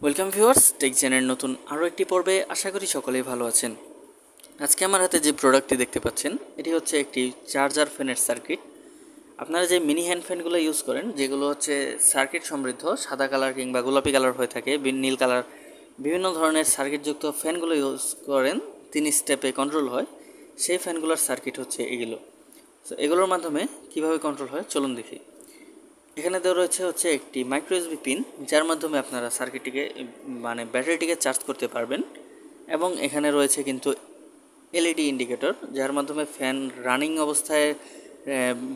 Welcome viewers, take জেনের নতুন আরও একটি পর্বে আশা করি সকলেই ভালো আছেন। আজকে আমার হাতে যে প্রোডাক্টটি দেখতে পাচ্ছেন এটি হচ্ছে একটি চার্জার ফ্যানের সার্কিট। আপনারা যে মিনি হ্যান্ড ফ্যানগুলো ইউজ করেন, যেগুলো হচ্ছে সার্কিট সমৃদ্ধ সাদা কালার কিংবা গোলাপি কালার হয়ে থাকে, নীল কালার বিভিন্ন ধরনের সার্কিটযুক্ত ফ্যানগুলো ইউজ করেন, 3 স্টেপে কন্ট্রোল হয়, সেই ফ্যানগুলোর সার্কিট হচ্ছে এগুলো। তো এগুলোর মাধ্যমে কিভাবে কন্ট্রোল হয় চলুন দেখি। এখানে দেওয়া রয়েছে একটি মাইক্রো ইউএসবি পিন, যার মাধ্যমে আপনারা সার্কিটটিকে ব্যাটারিটিকে চার্জ করতে পারবেন। এবং এখানে রয়েছে কিন্তু এলইডি ইন্ডিকেটর, যার মাধ্যমে ফ্যান রানিং অবস্থায়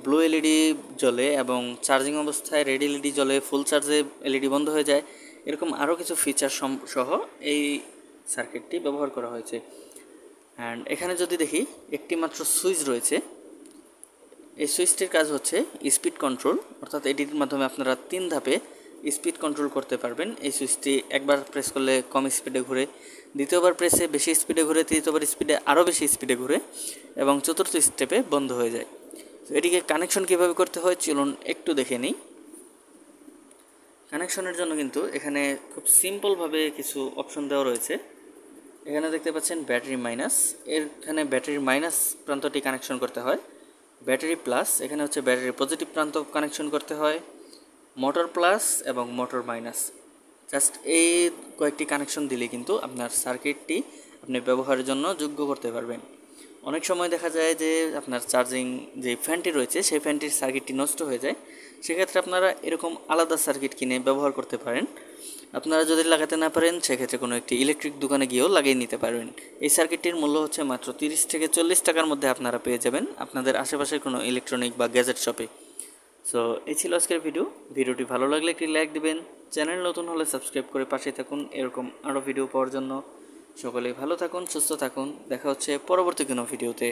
ব্লু এলইডি জ্বলে এবং চার্জিং অবস্থায় রেড এলইডি জ্বলে, ফুল চার্জে এলইডি বন্ধ হয়ে যায়। এরকম আরও কিছু ফিচার সহ এই সার্কিটটি ব্যবহার করা হয়েছে। অ্যান্ড এখানে যদি দেখি, একটি মাত্র সুইচ রয়েছে। এই সুইচটির কাজ হচ্ছে স্পিড কন্ট্রোল, অর্থাৎ এটির মাধ্যমে আপনারা 3 ধাপে স্পিড কন্ট্রোল করতে পারবেন। এই সুইচটি একবার প্রেস করলে কম স্পিডে ঘুরে, দ্বিতীয়বার প্রেসে বেশি স্পিডে ঘুরে, তৃতীয়বার স্পিডে আরও বেশি স্পিডে ঘুরে এবং চতুর্থ স্টেপে বন্ধ হয়ে যায়। তো এটিকে কানেকশন কীভাবে করতে হয় চলুন একটু দেখে নিই। কানেকশনের জন্য কিন্তু এখানে খুব সিম্পলভাবে কিছু অপশন দেওয়া রয়েছে। এখানে দেখতে পাচ্ছেন ব্যাটারি মাইনাস, এখানে ব্যাটারির মাইনাস প্রান্তটি কানেকশন করতে হয়। ব্যাটারি প্লাস, এখানে হচ্ছে ব্যাটারির পজিটিভ প্রান্ত কানেকশন করতে হয়। মোটর প্লাস এবং মোটর মাইনাস, জাস্ট এই কয়েকটি কানেকশন দিলে কিন্তু আপনার সার্কিটটি আপনি ব্যবহারের জন্য যোগ্য করতে পারবেন। অনেক সময় দেখা যায় যে আপনার চার্জিং যে ফ্যানটি রয়েছে সেই ফ্যানটির সার্কিটটি নষ্ট হয়ে যায়, সেক্ষেত্রে আপনারা এরকম আলাদা সার্কিট কিনে ব্যবহার করতে পারেন। আপনারা যদি লাগাতে না পারেন, সেক্ষেত্রে কোনো একটি ইলেকট্রিক দোকানে গিয়েও লাগিয়ে নিতে পারবেন। এই সার্কিটটির মূল্য হচ্ছে মাত্র 30 থেকে 40 টাকার মধ্যে আপনারা পেয়ে যাবেন আপনাদের আশেপাশের কোনো ইলেকট্রনিক বা গ্যাজেট শপে। সো এই ছিল আজকের ভিডিওটি ভালো লাগলে একটি লাইক দিবেন, চ্যানেল নতুন হলে সাবস্ক্রাইব করে পাশে থাকুন এরকম আরও ভিডিও পাওয়ার জন্য। সকলেই ভালো থাকুন, সুস্থ থাকুন, দেখা হচ্ছে পরবর্তী কোনো ভিডিওতে।